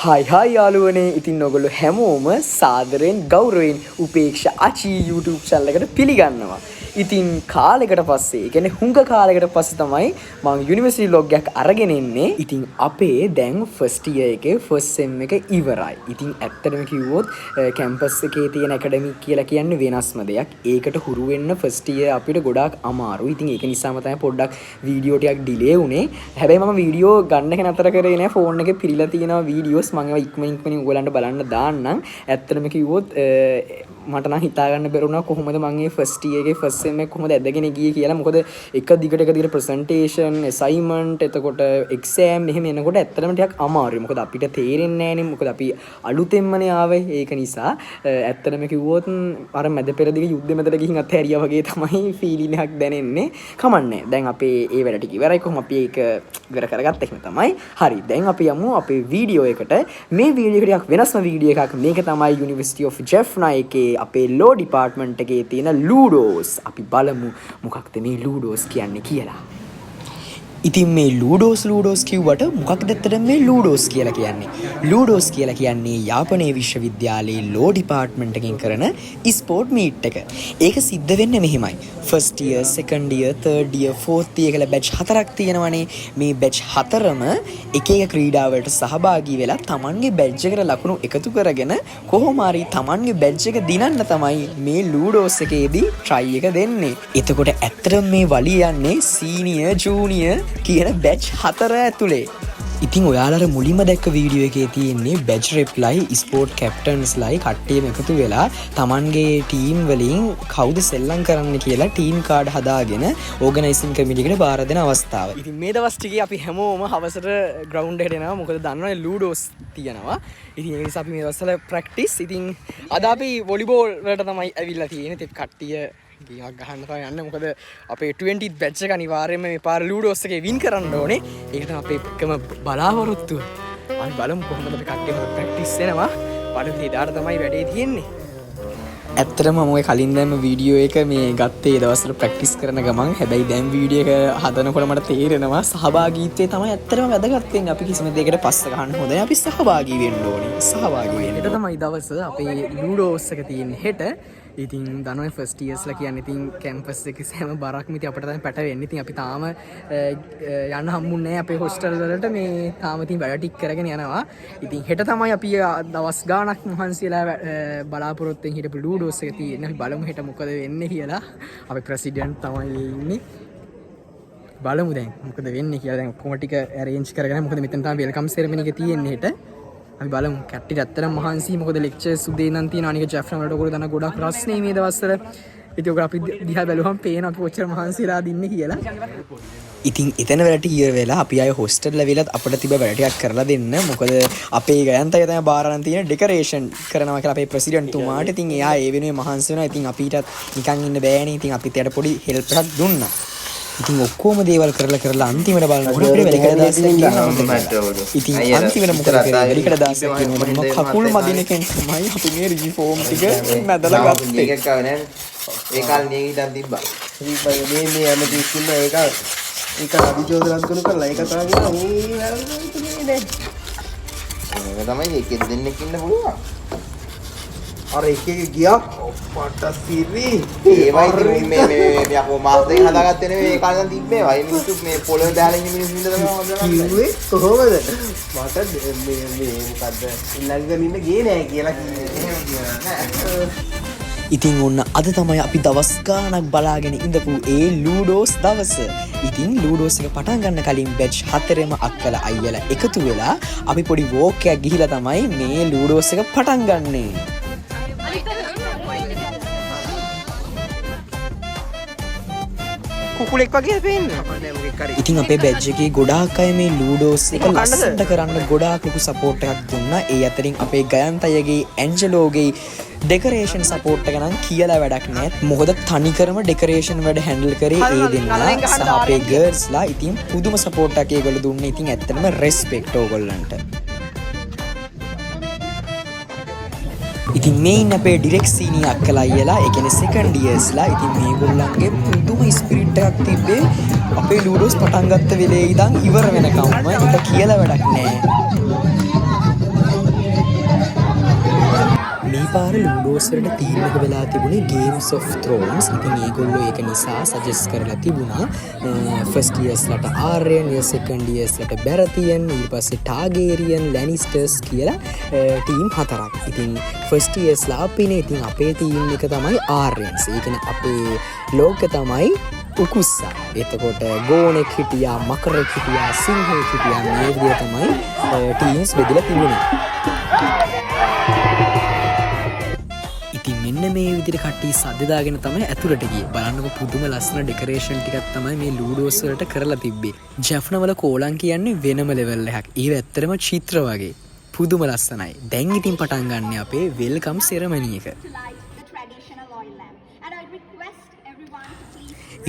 හයි යාළුවනේ ඉතින් ඔයගොල්ලෝ හැමෝම සාදරයෙන් ගෞරවයෙන් උපේක්ෂා අචි YouTube channel එකට පිළිගන්නවා. ඉතින් කාලයකට පස්සේ, ඒ කියන්නේ හුඟ කාලයකට පස්සේ තමයි මම යුනිවර්සිටි vlog එකක් අරගෙන ඉන්නේ. ඉතින් අපේ දැන් first year එකේ first sem එක ඉවරයි. ඉතින් ඇත්තටම කිව්වොත් කැම්පස් එකේ තියෙන ඇකඩමික් කියලා කියන්නේ වෙනස්ම දෙයක්. ඒකට හුරු වෙන්න first year අපිට ගොඩාක් අමාරුයි. ඉතින් ඒක නිසාම තමයි පොඩ්ඩක් වීඩියෝ ටිකක් ඩිලේ වුනේ. හැබැයි මම වීඩියෝ ගන්න එක නතර කරේ නෑ. ෆෝන් එකේ පිරීලා තියෙනවා වීඩියෝස්. මම ඒවා ඉක්මනින් ඔයගලන්ට බලන්න දාන්නම්. ඇත්තටම කිව්වොත් මට නම් හිතා ගන්න බැරුණා කොහොමද මම මේ first year එකේ first sem එක කොහොමද ඇදගෙන ගියේ කියලා. මොකද එක දිගට presentation assignment එතකොට exam මෙහෙම එනකොට ඇත්තටම ටිකක් අමාරුයි. මොකද අපිට තේරෙන්නේ නෑනේ. මොකද අපි අලුතෙන්මනේ ආවේ. ඒක නිසා ඇත්තටම කිව්වොත් අර මැද පෙරදිග යුද්ධෙ මැදට ගිහින් අත්හැරියා වගේ තමයි feeling එකක් දැනෙන්නේ. කමන්නේ. දැන් අපේ ඒ වැඩ ටික ඉවරයි. කොහොම අපි ඒක ඉවර කරගත්ත එහෙම තමයි. හරි. දැන් අපි යමු අපේ වීඩියෝ එකට. මේ වීඩියෝ එක ටිකක් වෙනස්ම වීඩියෝ එකක්. මේක තමයි University of Jaffna එකේ අපේ law department එකේ තියෙන ludos. අපි බලමු මොකක්ද මේ ludos කියන්නේ කියලා. ඉතින් මේ ludos කිව්වට මොකක්ද ඇත්තටම මේ ludos කියලා කියන්නේ? ludos කියලා කියන්නේ යාපනයේ විශ්වවිද්‍යාලයේ law department එකකින් කරන sport meet එක. ඒක සිද්ධ වෙන්නේ මෙහෙමයි. first year, second year, third year, fourth year කියලා batch 4ක් තියෙනවනේ. මේ batch 4ම එක එක ක්‍රීඩා වලට සහභාගී වෙලා Tamanගේ badge එකට ලකුණු එකතු කරගෙන කොහොම හරි Tamanගේ badge එක දිනන්න තමයි මේ ludos එකේදී try එක දෙන්නේ. එතකොට ඇත්තටම මේ වලිය යන්නේ senior, junior කියන batch 4 ඇතුලේ. ඉතින් ඔයාලට මුලින්ම දැක්ක වීඩියෝ එකේ තියෙන්නේ batch rep ලයි sport captains ලයි කට්ටියම එකතු වෙලා Tamanගේ team වලින් කවුද සෙල්ලම් කරන්න කියලා team card හදාගෙන organizing committee එකට බාර දෙන අවස්ථාව. ඉතින් මේ දවස් ටිකේ අපි හැමෝම හවසට ground එකට එනවා. මොකද දන්නවනේ ludos තියෙනවා. ඉතින් ඒ නිසා අපි මේ දවස්වල practice. ඉතින් අද අපි volleyball වලට තමයි ඇවිල්ලා තියෙන්නේ. ඉතින් කට්ටිය ගියක් ගහන්න තමයි යන්නේ. මොකද අපේ 20th batch එක අනිවාර්යයෙන්ම මේ පාර ludos එකේ win කරන්න ඕනේ. ඒක තමයි අපේ එකම බලාපොරොත්තුව. අපි බලමු කොහොමද අපි කට්ටියම practice වෙනවා. බලමු එදාට තමයි වැඩේ තියෙන්නේ. ඇත්තටම මම ඔය කලින් දැම්ම වීඩියෝ එක මේ ගත්තේ දවස්වල ප්‍රැක්ටිස් කරන ගමන්. හැබැයි දැන් වීඩියෝ එක හදනකොට මට තේරෙනවා සහභාගීත්වය තමයි ඇත්තටම වැදගත් වෙන්නේ. අපි කිසිම දෙයකට පස්ස ගන්න හොඳ නැහැ. අපි සහභාගී වෙන්න ඕනේ. සහභාගී වෙන්න. හෙට තමයි දවස අපේ ludos එක තියෙන්නේ හෙට. ඉතින් දනවයි ෆස්ට් ඉයර්ස්ලා කියන්නේ ඉතින් කැම්පස් එකේ සෑම බරක්ම ඉතින් අපිට තමයි පැට වෙන්නේ. ඉතින් අපි තාම යන්න හම්බුන්නේ නැහැ අපේ හොස්ටල් වලට. මේ තාම ඉතින් වැඩ ටික කරගෙන යනවා. ඉතින් හෙට තමයි අපි දවස් ගාණක් මහන්සියලා බලාපොරොත්තුෙන් හිටපු ludos එක තියෙන්නේ. අපි බලමු හෙට මොකද වෙන්නේ කියලා. අපේ ප්‍රෙසිඩන්ට් තමයි ඉන්නේ. බලමු දැන් මොකද වෙන්නේ කියලා. දැන් කොහොම ටික arrange කරගෙන මොකද මෙතන තමයි වෙල්කම් සෙරමනි එක තියෙන්නේ හෙට. අපි බලමු කට්ටියට ඇත්තටම මහන්සි. මොකද ලෙක්චර්ස් උදේ ඉඳන් තියෙනවා. අනික ජැෆ්නා වලට ඔයගොල්ලෝ දන්න ගොඩක් රස්නේ මේ දවස්වල. ඉතින් ඔයගොල්ලෝ අපි දිහා බැලුවම පේන අපි කොච්චර මහන්සිලා දින්නේ කියලා. ඉතින් එතන වැඩට ඉවර වෙලා අපි ආයේ හොස්ටල් ලැබිලත් අපිට තිබ්බ වැඩ ටිකක් කරලා දෙන්න. මොකද අපේ ගයන්තය තමයි බාරන් තියෙන ඩෙකරේෂන් කරනවා කියලා අපේ ප්‍රෙසිඩන්ට් තුමාට. ඉතින් එයා ඒ වෙනුවෙන් මහන්සි වෙනවා. ඉතින් අපිටත් නිකන් ඉන්න බෑනේ. ඉතින් අපිත් එයාට පොඩි හෙල්ප් එකක් දුන්නා. ඉතින් ඔක්කොම දේවල් කරලා අන්තිමට බලනකොට අපිට වෙලිකඩ දාසයක් කියනවා. ඉතින් අන්තිමට මොකද කරේ? වෙලිකඩ දාසයක් කියනවා. මම කකුල් මදින කෙනෙක් තමයි අපි මේ රිෆෝම් ටික නැදලා ගත්තේ. ඒකක් ආව නෑ. ඒ කාලේ නිය හිටන් තිබ්බා. ඉතින් මේ ඇමතිස් ඉන්න ඒක අභිජෝදනත් කරන කරලා ඒක තමයි මේ වැරදුනේ ඒක තමයි එකෙක් දෙන්නෙක් ඉන්න පුළුවන්. අර එකේ ගියා ඔප්පට සිරි ඒවයි මේ අපෝ මාස් දෙක හදාගත්තේ නෙවෙයි ඒ කාලේ නම් තිබ්බේ වයි මිනිස්සු මේ පොළොවේ දාලා ඉන්න මිනිස්සු ඉඳලා තමයි හොදලා කිව්වේ කොහොමද මට මේ මොකද්ද ඊළඟට ඉන්න ගියේ නෑ කියලා කිව්වේ. ඉතින් ඔන්න අද තමයි අපි දවස් ගාණක් බලාගෙන ඉඳපු ඒ ludos දවස. ඉතින් ludos එක පටන් ගන්න කලින් batch 4ෙම අක්කලා අයියලා එකතු වෙලා අපි පොඩි walk එකක් ගිහිලා තමයි මේ ludos එක පටන් ගන්නේ. කුකුලෙක් වගේ පේන්නේ. ඉතින් අපේ බැජ් එකේ ගොඩාක් අය මේ ludos එක ලස්සනට කරන්න ගොඩාක් ලොකු සපෝට් එකක් දුන්නා. ඒ අතරින් අපේ ගයන්තයගේ ඇන්ජලෝගේ ඩෙකරේෂන් සපෝට් එක නම් කියලා වැඩක් නැහැ. මොකද තනිකරම ඩෙකරේෂන් වැඩ හැන්ඩල් කරේ ඒ දෙන්නා සහ අපේ ගර්ල්ස්ලා. ඉතින් පුදුම සපෝට් එකක් ඒගොල්ලෝ දුන්නේ. ඉතින් ඇත්තටම රෙස්පෙක්ට් ඕගොල්ලන්ට. ඉතින් මේ ඉන්න අපේ ඩිරෙක්ට් සීනියර් අක්කලා අයියලා ඒ කියන්නේ සෙකන්ඩ් ඉයර්ස්ලා. ඉතින් මේගොල්ලන්ගේ පුදුම ස්පිරිට් එකක් තිබ්බේ අපේ ludos පටන් ගත්ත වෙලේ ඉඳන් ඉවර වෙනකම්ම. ඒක කියලා වැඩක් නැහැ. පාර ලූඩෝස් වලට තීම් එක වෙලා තිබුණේ Games of Thrones. ඉතින් ඒගොල්ලෝ ඒක නිසා සජෙස්ට් කරලා තිබුණා ෆස්ට් ඉයර්ස්ලට ආර්යන්, සෙකන්ඩ් ඉයර්ස්ලට බැරතියන්, ඊට පස්සේ ටාගේරියන්, ලැනිස්ටර්ස් කියලා ටීම් 4ක්. ඉතින් ෆස්ට් ඉයර්ස්ලා අපිනේ. ඉතින් අපේ ටීම් එක තමයි ආර්යන්ස්. ඒ කියන්නේ අපේ ලෝක තමයි උකුස්සා. එතකොට ගෝනෙක් හිටියා, මකරෙක් හිටියා, සිංහෙක් හිටියා. මේ විදිහට තමයි ටීම්ස් බෙදලා තිබුණේ. ඉතින් මෙන්න මේ විදිහට කට්ටිය සද්දදාගෙන තමයි ඇතුළට ගියේ. බලන්නකො පුදුම ලස්සන ඩෙකරේෂන් ටිකක් තමයි මේ ලූඩෝස් වලට කරලා තිබ්බේ. ජැෆ්නා වල කෝලම් කියන්නේ වෙනම ලෙවල් එකක්. ඒක ඇත්තටම චිත්‍ර වගේ. පුදුම ලස්සනයි. දැන් ඉතින් පටන් ගන්න අපේ වෙල්කම් සෙරමනි එක.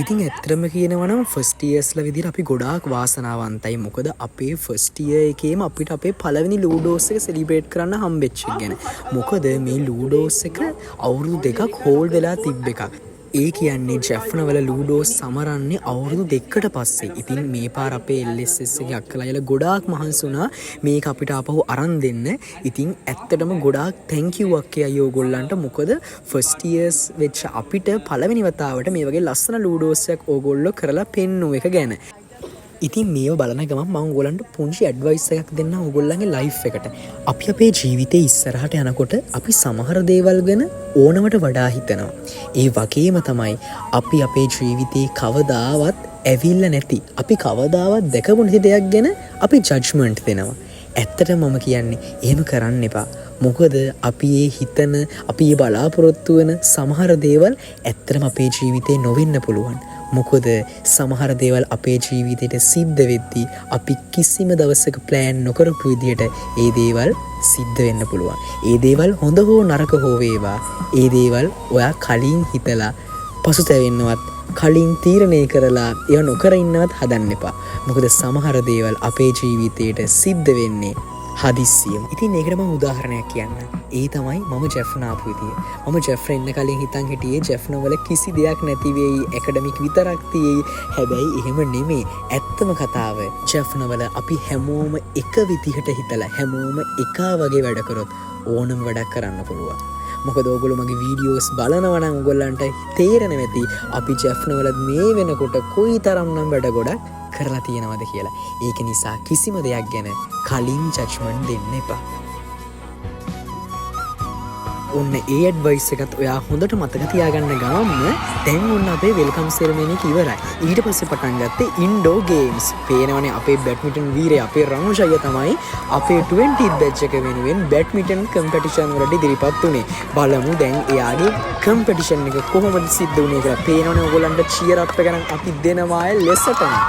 ඉතින් ඇත්තටම කියනවනම් ෆස්ට් ඉයර්ස්ලා විදිහට අපි ගොඩාක් වාසනාවන්තයි. මොකද අපේ ෆස්ට් ඉයර් එකේම අපිට අපේ පළවෙනි ලූඩෝස් එක සෙලිබ්‍රේට් කරන්න හම්බෙච්ච එක ගැන. මොකද මේ ලූඩෝස් එක අවුරුදු 2ක් හෝල්ඩ් වෙලා තිබ්බ එකක්. ඒ කියන්නේ ජැෆ්නා වල ලූඩෝස් සමරන්නේ අවුරුදු 2කට පස්සේ. ඉතින් මේ පාර අපේ LSS එකේ අක්කලායලා ගොඩාක් මහන්සි වුණා මේක අපිට ආපහු අරන් දෙන්න. ඉතින් ඇත්තටම ගොඩාක් thank you අක්කේ අයියෝ ඔයගොල්ලන්ට. මොකද ෆස්ට් ඉයර්ස් වෙච්ච අපිට පළවෙනි වතාවට මේ වගේ ලස්සන ලූඩෝස් එකක් ඕගොල්ලෝ කරලා පෙන්නුව එක ගැන. ඉතින් මේව බලන ගමන් මම ඔයගොල්ලන්ට පුංචි ඇඩ්වයිස් එකක් දෙන්න ඔයගොල්ලන්ගේ ලයිෆ් එකට. අපි අපේ ජීවිතේ ඉස්සරහට යනකොට අපි සමහර දේවල් ගැන ඕනවට වඩා හිතනවා. ඒ වගේම තමයි අපි අපේ ජීවිතේ කවදාවත් ඇවිල්ලා නැති, අපි කවදාවත් දැකපු නැති දෙයක් ගැන අපි ජජ්මන්ට් දෙනවා. ඇත්තටම මම කියන්නේ එහෙම කරන්න එපා. මොකද අපි ඒ හිතන, අපි ඒ බලාපොරොත්තු වෙන සමහර දේවල් ඇත්තටම අපේ ජීවිතේ නොවෙන්න පුළුවන්. මොකද සමහර දේවල් අපේ ජීවිතයට සිද්ධ වෙද්දී අපි කිසිම දවසක ප්ලෑන් නොකරපු විදිහට ඒ දේවල් සිද්ධ වෙන්න පුළුවන්. ඒ දේවල් හොඳ හෝ නරක හෝ වේවා, ඒ දේවල් ඔයා කලින් හිතලා පසුතැවෙන්නවත්, කලින් තීරණය කරලා ඒව නොකර ඉන්නවත් හදන්න එපා. මොකද සමහර දේවල් අපේ ජීවිතයට සිද්ධ වෙන්නේ හදිස්සියම. ඉතින් ඒකට මම උදාහරණයක් කියන්න. ඒ තමයි මම ජැෆ්නා ආපු විදිය. මම ජැෆ්නා ඉන්න කලින් හිතන් හිටියේ ජැෆ්නා වල කිසි දෙයක් නැති වෙයි, ඇකඩමික් විතරක් තියෙයි. හැබැයි එහෙම නෙමෙයි. ඇත්තම කතාව ජැෆ්නා වල අපි හැමෝම එක විදිහට හිතලා හැමෝම එකා වගේ වැඩ කරොත් ඕනම වැඩක් කරන්න පුළුවන්. මොකද ඕගොල්ලෝ මගේ වීඩියෝස් බලනවා නම් ඕගොල්ලන්ට තේරෙනවා ඇති අපි ජැෆ්නා වල මේ වෙනකොට කොයිතරම්නම් වැඩ ගොඩක් කරලා තියෙනවද කියලා. ඒක නිසා කිසිම දෙයක් ගැන කලින් ජජ්මන්ට් දෙන්න එපා. ඔන්න ඒ ඇඩ්වයිස් එකත් ඔයා හොඳට මතක තියාගන්න ගමන්ම දැන් ඔන්න අපේ වෙල්කම් සෙරමනි එක ඉවරයි. ඊට පස්සේ පටන් ගත්තේ ඉන්ඩෝර් ගේම්ස්. පේනවනේ අපේ බැඩ්මින්ටන් වීරයා අපේ රමෝෂ් අයියා තමයි අපේ 20th බැච් එක වෙනුවෙන් බැඩ්මින්ටන් කම්පිටිෂන් වලට ඉදිරිපත් වුණේ. බලමු දැන් එයාගේ කම්පිටිෂන් එක කොහොමද සිද්ධ වුණේ කියලා. පේනවනේ ඔයගොල්ලන්ට චියර් අප් එක නම් අපි දෙනවා ලෙසටම.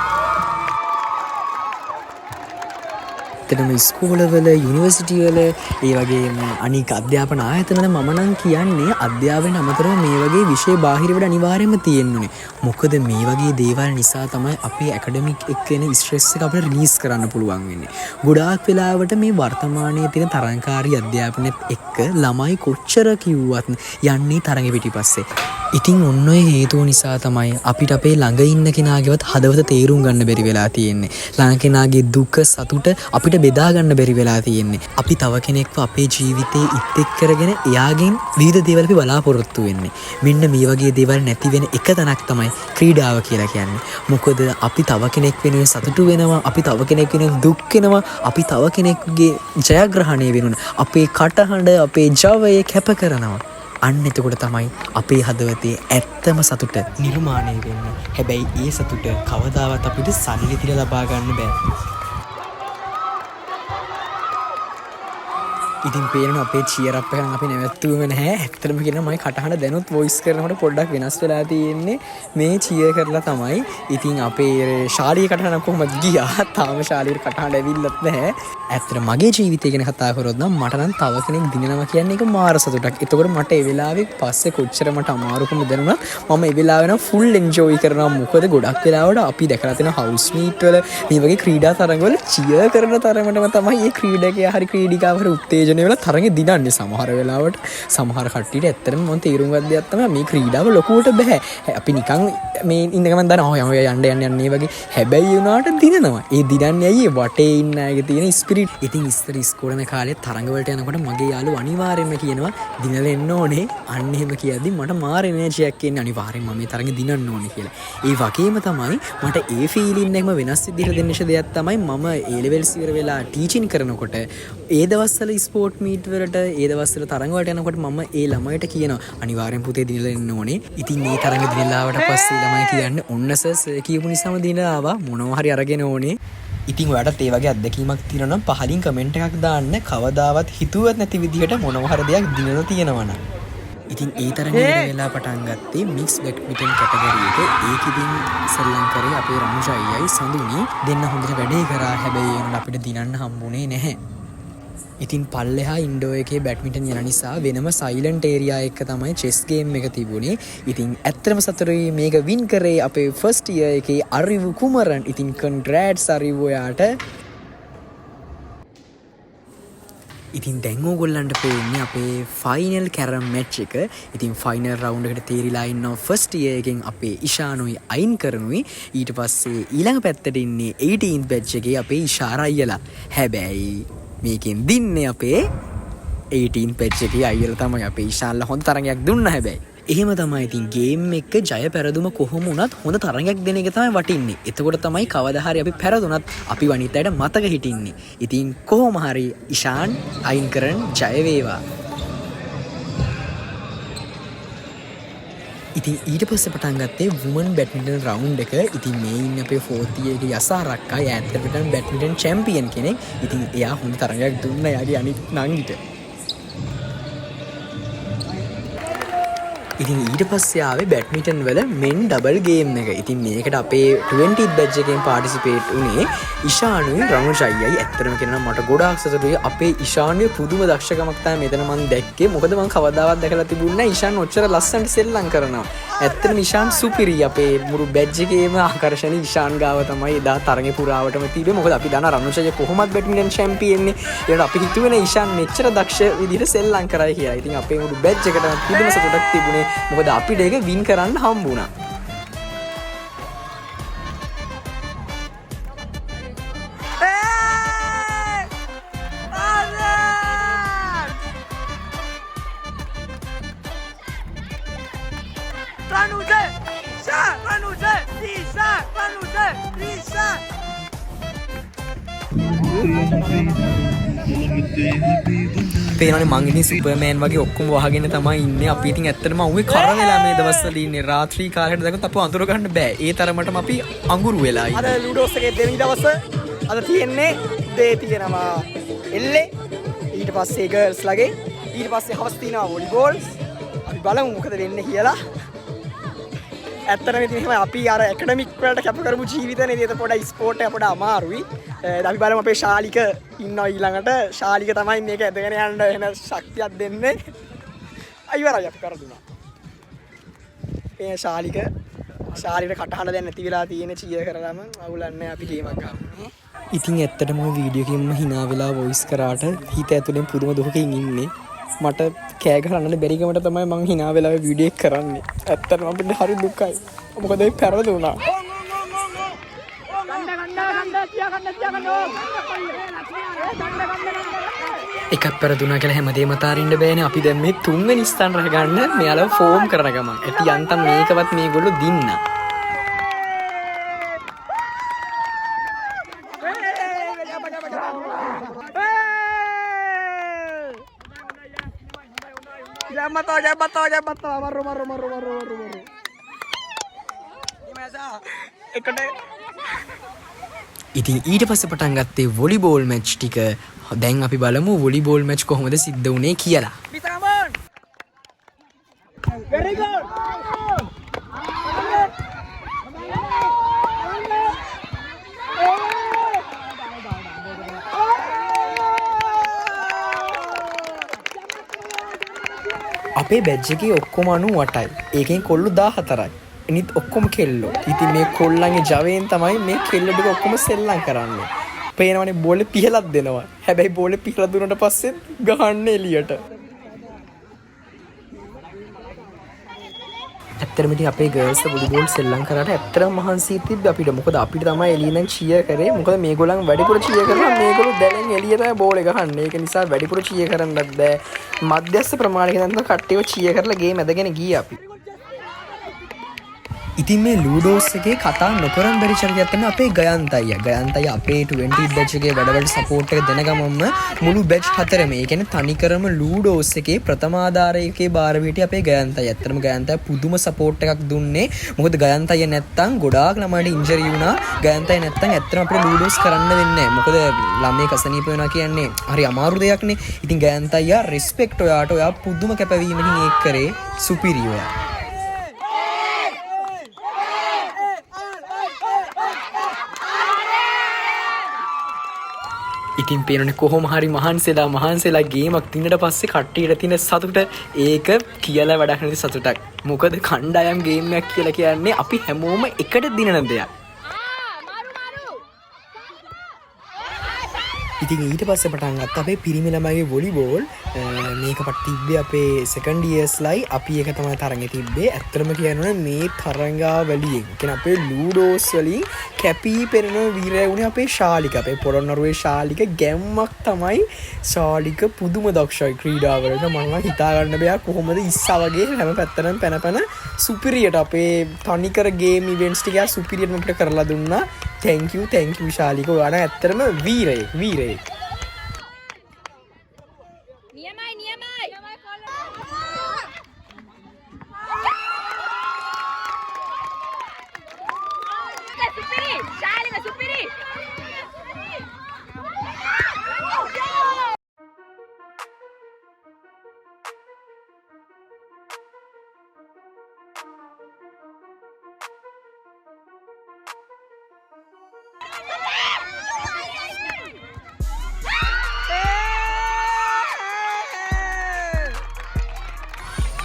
ඇත්තටම ස්කෝලවල, යුනිවර්සිටි වල, ඒ වගේම අනික අධ්‍යාපන ආයතනවල මම නම් කියන්නේ අධ්‍යාපනයට අමතරව මේ වගේ විෂය බාහිර වැඩ අනිවාර්යයෙන්ම තියෙන්නේ. මොකද මේ වගේ දේවල් නිසා තමයි අපේ ඇකඩමික් එක්කෙන ස්ට්‍රෙස් එක අපිට රිලීස් කරන්න පුළුවන් වෙන්නේ. ගොඩාක් වෙලාවට මේ වර්තමානයේ තියෙන තරංකාරී අධ්‍යාපනයත් එක්ක ළමයි කොච්චර කිව්වත් යන්නේ තරඟෙ පිටිපස්සේ. ඉතින් ඔන්න ඔය හේතුව නිසා තමයි අපිට අපේ ළඟ ඉන්න කෙනාගේවත් හදවත තේරුම් ගන්න බැරි වෙලා තියෙන්නේ. ළඟ කෙනාගේ දුක සතුට අපිට බෙදා ගන්න බැරි වෙලා තියෙන්නේ. අපි තව කෙනෙක්ව අපේ ජීවිතේ ඉත් කරගෙන එයාගෙන් විවිධ දේවල් අපි බලාපොරොත්තු වෙන්නේ. මෙන්න මේ වගේ දේවල් නැති වෙන එක තැනක් තමයි ක්‍රීඩාව කියලා කියන්නේ. මොකද අපි තව කෙනෙක් වෙනුවෙන් සතුටු වෙනවා, අපි තව කෙනෙක් වෙනුවෙන් දුක් වෙනවා, අපි තව කෙනෙක්ගේ ජයග්‍රහණය වෙනුවෙන් අපේ කටහඬ, අපේ ජවය කැප කරනවා. අන්න එතකොට තමයි අපේ හදවතේ ඇත්තම සතුට නිර්මාණය වෙන්නේ. හැබැයි ඒ සතුට කවදාවත් අපිට සල්ලි දීලා ලබා ගන්න බෑ. ඉතින් පේනවා අපේ චියර් අප් එකෙන් අපි නැවතුම නැහැ. ඇත්තටම කියනවා මම කටහඬ දැනුත් වොයිස් කරනකොට පොඩ්ඩක් වෙනස් වෙලා තියෙන්නේ මේ චියර් කරලා තමයි. ඉතින් අපේ ශාලී කටහඬ කොහොමද ගියා? තාම ශාලීට කටහඬ ඇවිල්ලත් නැහැ. ඇත්තට මගේ ජීවිතය ගැන කතා කරොත් නම් මට නම් තව කෙනෙක් දිනනවා කියන්නේ ඒක මාර සතුටක්. ඒතකොට මට ඒ වෙලාවේ පස්සේ කොච්චර මට අමාරුකම දැනුණා මම ඒ වෙලාවේ නම් ෆුල් එන්ජොයි කරනවා. මොකද ගොඩක් වෙලාවට අපි දැකලා තියෙන හවුස් මීට් වල මේ වගේ ක්‍රීඩා තරඟවල චියර් කරන තරමටම තමයි මේ ක්‍රීඩකයා හරි ක්‍රීඩිකාව හරි උත්තේජ උත්තේජනය වෙලා තරඟේ දිනන්නේ සමහර වෙලාවට සමහර කට්ටියට ඇත්තටම මම තීරුම් ගන්න දෙයක් තමයි මේ ක්‍රීඩාව ලොකුවට බෑ. අපි නිකන් මේ ඉඳගමන් දන්නවා යන්න වගේ. හැබැයි උනාට දිනනවා. ඒ දිනන්නේ ඇයි වටේ ඉන්න අයගේ තියෙන ස්පිරිට්. ඉතින් ඉස්සර ඉස්කෝලේ කාලේ තරඟ වලට යනකොට මගේ යාළුවා අනිවාර්යයෙන්ම කියනවා දිනලා එන්න ඕනේ. අන්න එහෙම කියද්දි මට මාර එනර්ජියක් එන්නේ අනිවාර්යයෙන්ම මම මේ තරඟේ දිනන්න ඕනේ කියලා. ඒ වගේම තමයි මට ඒ ෆීලින් එකම වෙනස් විදිහට දෙන්න දෙයක් තමයි මම A levels ඉවර වෙලා ටීචින් කරනකොට ඒ දවස්වල ස්පෝර්ට් මීට් වලට ඒ දවස්වල තරඟ වලට යනකොට මම ඒ ළමයට කියනවා අනිවාර්යෙන් පුතේ දිනලා එන්න ඕනේ. ඉතින් මේ තරඟ දිනලා ආවට පස්සේ ළමයි කියන්නේ ඔන්න සර් කියපු නිසාම දිනලා ආවා මොනවා හරි අරගෙන ඕනේ. ඉතින් ඔයාලට ඒ වගේ අත්දැකීමක් තියෙනවා නම් පහලින් කමෙන්ට් එකක් දාන්න. කවදාවත් හිතුවත් නැති විදිහට මොනවා හරි දෙයක් දිනලා තියෙනවා නම්. ඉතින් ඒ තරඟේ වෙලා පටන් ගත්තේ මික්ස් බැඩ්මින්ටන් කැටගරි එක. ඒකෙදින් ශ්‍රී ලංකාවේ අපේ රමුෂ අයියයි සඳුනි දෙන්න හොඳට වැඩේ කරා. හැබැයි ඒනොත් අපිට දිනන්න හම්බුනේ නැහැ. ඉතින් පල්ලෙහා ඉන්ඩෝ එකේ බැඩ්මින්ටන් යන නිසා වෙනම සයිලන්ට් ඒරියා එක තමයි චෙස් ගේම් එක තිබුණේ. ඉතින් ඇත්තටම සතුටුයි මේක වින් කරේ අපේ ෆස්ට් ඉයර් එකේ අරිව් කුමරන්. ඉතින් කන්ග්‍රැට්ස් අරිව් ඔයාට. ඉතින් දැන් ඕගොල්ලන්ට පේන්නේ අපේ ෆයිනල් කැරම් මැච් එක. ඉතින් ෆයිනල් රවුන්ඩ් එකට තේරිලා ඉන්නවා ෆස්ට් ඉයර් එකෙන් අපේ ඉෂානුයි අයින් කරනුයි. ඊට පස්සේ ඊළඟ පැත්තට ඉන්නේ 18th බැච් එකේ අපේ ඉෂාරා අයියලා. හැබැයි මේකෙන් දින්නේ අපේ 18th බැච් එකේ අයියලා තමයි. අපේ ඉෂාන්ලා හොඳ තරගයක් දුන්නා හැබැයි. එහෙම තමයි. ඉතින් ගේම් එක ජය පෙරදුම කොහොම වුණත් හොඳ තරගයක් දෙන එක තමයි වටින්නේ. එතකොට තමයි කවදා හරි අපි පෙරදුනත් අපි වනිත් අයට මතක හිටින්නේ. ඉතින් කොහොම හරි ඉෂාන් අයින් කරන් ජය වේවා. ඉතින් ඊට පස්සේ පටන් ගත්තේ වුමන් බැඩ්මින්ටන් රවුන්ඩ් එක. ඉතින් මේ ඉන්නේ අපේ 4th year එකේ යසාරක්කා. එයා ඇත්තටම බැඩ්මින්ටන් චැම්පියන් කෙනෙක්. ඉතින් එයා හොඳ තරගයක් දුන්නා එයාගේ අනිත් නංගිට. ඉතින් ඊට පස්සේ ආවේ බැඩ්මින්ටන් වල මෙන් ඩබල් ගේම් එක. ඉතින් මේකට අපේ 20th බැච් එකෙන් පාටිසිපේට් උනේ ඉෂානුයි රනුෂ් අයියයි. ඇත්තටම කියනවා මට ගොඩාක් සතුටුයි. අපේ ඉෂානුවේ පුදුම දක්ෂකමක් තමයි මෙතන මම දැක්කේ. මොකද මම කවදාවත් දැකලා තිබුණේ නැහැ ඉෂාන් ඔච්චර ලස්සනට සෙල්ලම් කරනවා. ඇත්තටම ඉෂාන් සුපිරි. අපේ මුළු බැච් එකේම ආකර්ෂණීය ඉෂාන් ගාව තමයි එදා තරගේ පුරාවටම තිබේ. මොකද අපි දන්නා රනුෂ් අයියා කොහොමද බැඩ්මින්ටන් චැම්පියන් නේ. ඒකට අපි හිතුවේ නේ ඉෂාන් මෙච්චර දක්ෂ විදිහට සෙල්ලම් කරයි කියලා. ඉතින් අපේ මුළු බැච් එකටම පුදුම සතුටක් තිබුණේ. මොකද අපිට ඒක වින් කරන්න හම්බුණා. පේනවනේ මං ඉතින් සුපර්මෑන් වගේ ඔක්කොම වහගෙන තමයි ඉන්නේ. අපි ඉතින් ඇත්තටම උගේ කර වෙලා මේ දවස්වල ඉන්නේ. රාත්‍රී කාලයට දැක්කොත් අපව අඳුර ගන්න බෑ. ඒ තරමටම අපි අඟුරු වෙලා ඉන්නේ. අද ලූඩෝස් එකේ දෙවෙනි දවස. අද තියෙන්නේ දේ තියෙනවා එල්ලේ. ඊට පස්සේ ගර්ල්ස් ලගේ. ඊට පස්සේ හවස් තියෙනවා වොලිබෝල්ස්. අපි බලමු මොකද වෙන්නේ කියලා. ඇත්තටම ඉතින් එහෙම අපි අර ඇකඩමික් වලට කැප කරමු ජීවිතේනේ. ඒක පොඩ්ඩක් ස්පෝර්ට් එක පොඩ්ඩක් අමාරුයි. අපි බලමු අපේ ශාලික ඉන්නවා ඊළඟට. ශාලික තමයි මේක ඇදගෙන යන්න එන ශක්තියක් දෙන්නේ. අයිවරයි අපි කරදුනා. මේ ශාලිකට කටහඬ දැන් නැති වෙලා තියෙන චීය කරලම අවුලන්නේ අපි ගේමක් ගන්න. ඉතින් ඇත්තටම වීඩියෝ එකකින්ම hina වෙලා වොයිස් කරාට හිත ඇතුලෙන් පුදුම දුකකින් ඉන්නේ. මට කෑ ගහන්න බැරි ගමට තමයි මං hina වෙලා වීඩියෝ එක කරන්නේ. ඇත්තටම අපිට හරි දුකයි. මොකද ඒ පෙරදුනා. එකක් පෙරදුනා කියලා හැමදේම අතාරින්න බෑනේ. අපි දැන් මේ තුන්වෙනි ස්ථාන රහ ගන්න මෙයාලව ෆෝම් කරන ගමන්. ඇති යන්තම් මේකවත් මේගොල්ලෝ දින්න. Jambata, maru. ඉතින් ඊට පස්සේ පටන් ගත්තේ වොලිබෝල් මැච් ටික. දැන් අපි බලමු වොලිබෝල් මැච් කොහොමද සිද්ධ වුනේ කියලා. Very good. අපේ බැජ් එකේ ඔක්කොම 98යි. ඒකෙන් කොල්ලෝ 14යි. එනිත් ඔක්කොම කෙල්ලෝ. ඉතින් මේ කොල්ලන්ගේ ජවයෙන් තමයි මේ කෙල්ලෝ ටික ඔක්කොම සෙල්ලම් කරන්නේ. පේනවනේ බෝලේ පිහලක් දෙනවා. හැබැයි බෝලේ පිහලා දුන්නට පස්සේ ගහන්නේ එළියට. ඇත්තටම ඉතින් අපේ ගර්ල්ස් වොලිබෝල් සෙල්ලම් කරාට ඇත්තටම මහන්සිය තිබ්බ අපිට. මොකද අපිට තමයි එළියෙන් චීර් කරේ. මොකද මේගොල්ලන් වැඩිපුර චීර් කරලා මේගොල්ලෝ දැලෙන් එළියට බෝලේ ගහන්නේ. ඒක නිසා වැඩිපුර චීර් කරන්නත් බෑ. මධ්‍යස්ථ ප්‍රමාණයක නම් කට්ටියව චීර් කරලා ගේම් ඇදගෙන ගියේ අපි. ඉතින් මේ ලූඩෝස් එකේ කතා නොකරන් බැරි චරිතයක් තමයි අපේ ගයන්ත අයියා. ගයන්ත අයියා අපේ 20 බැච් එකේ වැඩවලට සපෝට් එක දෙන ගමන්ම මුළු බැච් හතරම ඒ කියන්නේ තනිකරම ලූඩෝස් එකේ ප්‍රථමාධාරයකේ බාර පිටිය අපේ ගයන්ත අයියා. ඇත්තටම ගයන්ත අයියා පුදුම සපෝට් එකක් දුන්නේ. මොකද ගයන්ත අයියා නැත්තම් ගොඩාක් ළමයින්ට ඉන්ජරි වුණා. ගයන්ත අයියා නැත්තම් ඇත්තටම අපිට ලූඩෝස් කරන්න වෙන්නේ නැහැ. මොකද ළමයි කසනීප වෙනවා කියන්නේ හරි අමාරු දෙයක්නේ. ඉතින් ගයන්ත අයියා රිස්පෙක්ට් ඔයාට. ඔයා පුදුම කැපවීමකින් ඒක කරේ සුපිරියෝ ඔයා. ඉතින් පේනනේ කොහොම හරි මහන්සිලා ගේමක් තින්නට පස්සේ කට්ටියට තියෙන සතුට ඒක කියලා වැඩක් නැති සතුටක්. මොකද කණ්ඩායම් ගේම් එකක් කියලා කියන්නේ අපි හැමෝම එකට දිනන දෙයක්. ඉතින් ඊට පස්සේ පටන් ගත්තා අපේ පිරිමි ළමයිගේ වොලිබෝල්. මේකපත් තිබ්බේ අපේ සෙකන්ඩ් ඉයර්ස්ලයි අපි ඒක තමයි තරඟේ තිබ්බේ. ඇත්තටම කියනවනේ මේ තරඟාවලියෙන් කියන අපේ ලූඩෝස් වලින් කැපී පෙනෙන වීරය වුණේ අපේ ශාලික. අපේ පොළොන්නරුවේ ශාලික ගැම්මක් තමයි. ශාලික පුදුම දක්ෂයි ක්‍රීඩාවලට. මම නම් හිතා ගන්න බෑ කොහොමද ඉස්සා වගේ හැම පැත්තටම පැන සුපිරියට අපේ තනිකර ගේම් ඉවෙන්ට්ස් ටික සුපිරියටම අපිට කරලා දුන්නා. thank you Shalika. ඔයාලා ඇත්තටම වීරයෙක්.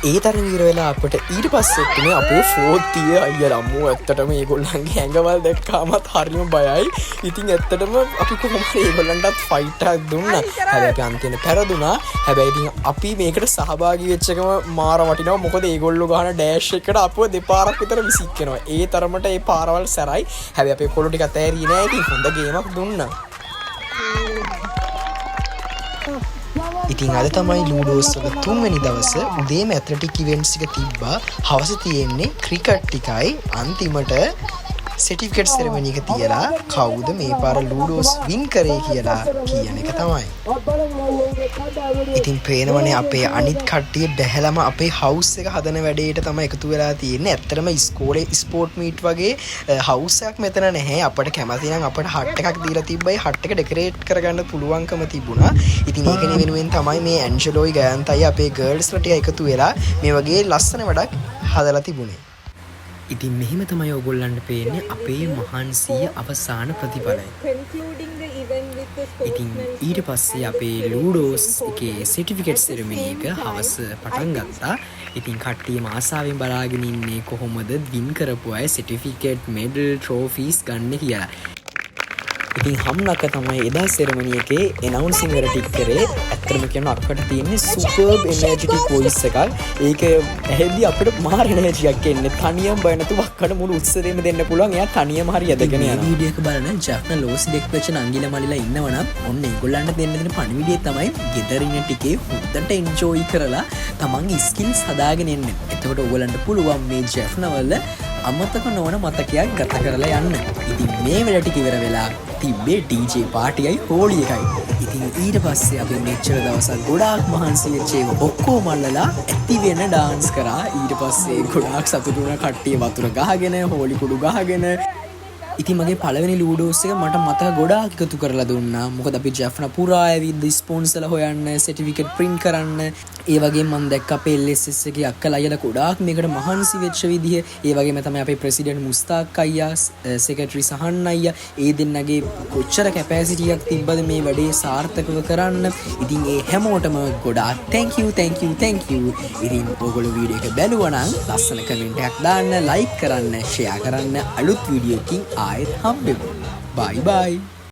ඒ තරම් ඉර වෙලා අපිට ඊට පස්සේ තුනේ අපේ ෆෝර්ත් ඉයර් අයියලා අම්මෝ ඇත්තටම මේගොල්ලන්ගේ ඇඟවල් දැක්කාමත් හරිම බයයි. ඉතින් ඇත්තටම අපි කොහොමද ඒගොල්ලන්ටත් ෆයිට් එකක් දුන්නා. හැබැයි අපි අන්තිමට පෙරදුනා. හැබැයි ඉතින් අපි මේකට සහභාගී වෙච්ච එකම මාර වටිනවා. මොකද ඒගොල්ලෝ ගහන ඩෑෂ් එකට අපව දෙපාරක් විතර විසික්කනවා. ඒ තරමට ඒ පාරවල් සැරයි. හැබැයි අපේ කොළු ටික අතෑරියේ නෑ. ඉතින් හොඳ ගේමක් දුන්නා. ඉතින් අද තමයි ලූඩෝස් වල 3 වෙනි දවස. උදේම ඇත්ලටික් ඉවෙන්ට්ස් එක තිබ්බා. හවස තියෙන්නේ ක්‍රිකට් ටිකයි. අන්තිමට සර්ටිෆිකේට් සෙරමනි එක තියලා කවුද මේ පාර ලූඩෝස් වින් කරේ කියලා කියන එක තමයි. ඉතින් පේනවනේ අපේ අනිත් කට්ටිය බැහැලම අපේ හවුස් එක හදන වැඩේට තමයි එකතු වෙලා තියෙන්නේ. ඇත්තටම ඉස්කෝලේ ස්පෝර්ට් මීට් වගේ හවුස් එකක් මෙතන නැහැ. අපිට කැමති නම් අපිට හට් එකක් දීලා තිබ්බයි. හට් එක ඩෙකොරේට් කරගන්න පුළුවන්කම තිබුණා. ඉතින් ඒක වෙනුවෙන් තමයි මේ ඇන්ජලෝයි ගයන්තයි අපේ ගර්ල්ස් ලා ටික එකතු වෙලා මේ වගේ ලස්සන වැඩක් හදලා තිබුණේ. ඉතින් මෙහිම තමයි ඔයගොල්ලන්ට පේන්නේ අපේ මහන්සිය අවසාන ප්‍රතිඵලය. ඉතින් ඊට පස්සේ අපේ ලූඩෝස් එකේ සර්ටිෆිකේට් සෙරමනි එක හවස පටන් ගත්තා. ඉතින් කට්ටියම ආසාවෙන් බලාගෙන ඉන්නේ කොහොමද වින් කරපු අය සර්ටිෆිකේට්, මෙඩල්, ට්‍රෝෆීස් ගන්න කියලා. ඉතින් හම්නක තමයි එදා සෙරමනි එකේ ඇනවුන්සින් වල ටික් කරේ. ඇත්තටම කියනවා අපකට තියෙන්නේ සුපර්බ් එනර්ජටික් වොයිස් එකක්. ඒක ඇහෙද්දි අපිට මාර එනර්ජියක් එන්නේ. තනියම බය නැතුව අක්කට මුළු උත්සවයේම දෙන්න පුළුවන්. එයා තනියම හරි යදගෙන යනවා. මේ වීඩියෝ එක බලන ජෆ්නා ලෝසි දෙක් වෙච්ච නංගිලා මලිලා ඉන්නවනම් ඔන්න ඒගොල්ලන්ට දෙන්න දෙන පණිවිඩය තමයි ගෙදර ඉන්න ටිකේ හොඳට එන්ජොයි කරලා තමන්ගේ ස්කිල්ස් හදාගෙන එන්න. එතකොට ඕගොල්ලන්ට පුළුවන් මේ ජෆ්නා වල අමතක නොවන මතකයක් ගත කරලා යන්න. ඉතින් මේ වෙලට ටික ඉවර වෙලා තිබ්බේ DJ පාටියයි හෝලි එකයි. ඉතින් ඊට පස්සේ අපි මෙච්චර දවසක් ගොඩාක් මහන්සි වෙච්ච ඒවා ඔක්කොම අල්ලලා ඇති වෙන ඩාන්ස් කරා. ඊට පස්සේ ගොඩාක් සතුටු වුණා කට්ටිය වතුර ගහගෙන හෝලි කුඩු ගහගෙන. ඉතින් මගේ පළවෙනි ලූඩෝස් එක මට මතක ගොඩාක් එකතු කරලා දුන්නා. මොකද අපි ජෆ්නා පුරා ඇවිත් ස්පොන්සර්ලා හොයන්න, සර්ටිෆිකේට් print කරන්න. ඒ වගේම මම දැක්ක අපේ LSS එකේ අක්කලා අයියලා ගොඩාක් මේකට මහන්සි වෙච්ච විදිහ. ඒ වගේම තමයි අපේ ප්‍රෙසිඩන්ට් මුස්තාක් අයියා, සෙක්‍රටරි සහන් අයියා, ඒ දෙන්නගේ කොච්චර කැපැසිටි එකක් තිබ්බද මේ වැඩේ සාර්ථකව කරන්න. ඉතින් ඒ හැමෝටම ගොඩාක් thank you. ඉතින් ඔයගොල්ලෝ වීඩියෝ එක බැලුවා නම් ලස්සන කමෙන්ට් එකක් දාන්න, like කරන්න, share කරන්න. අලුත් වීඩියෝ එකකින් ආයෙත් හම්බෙමු. bye.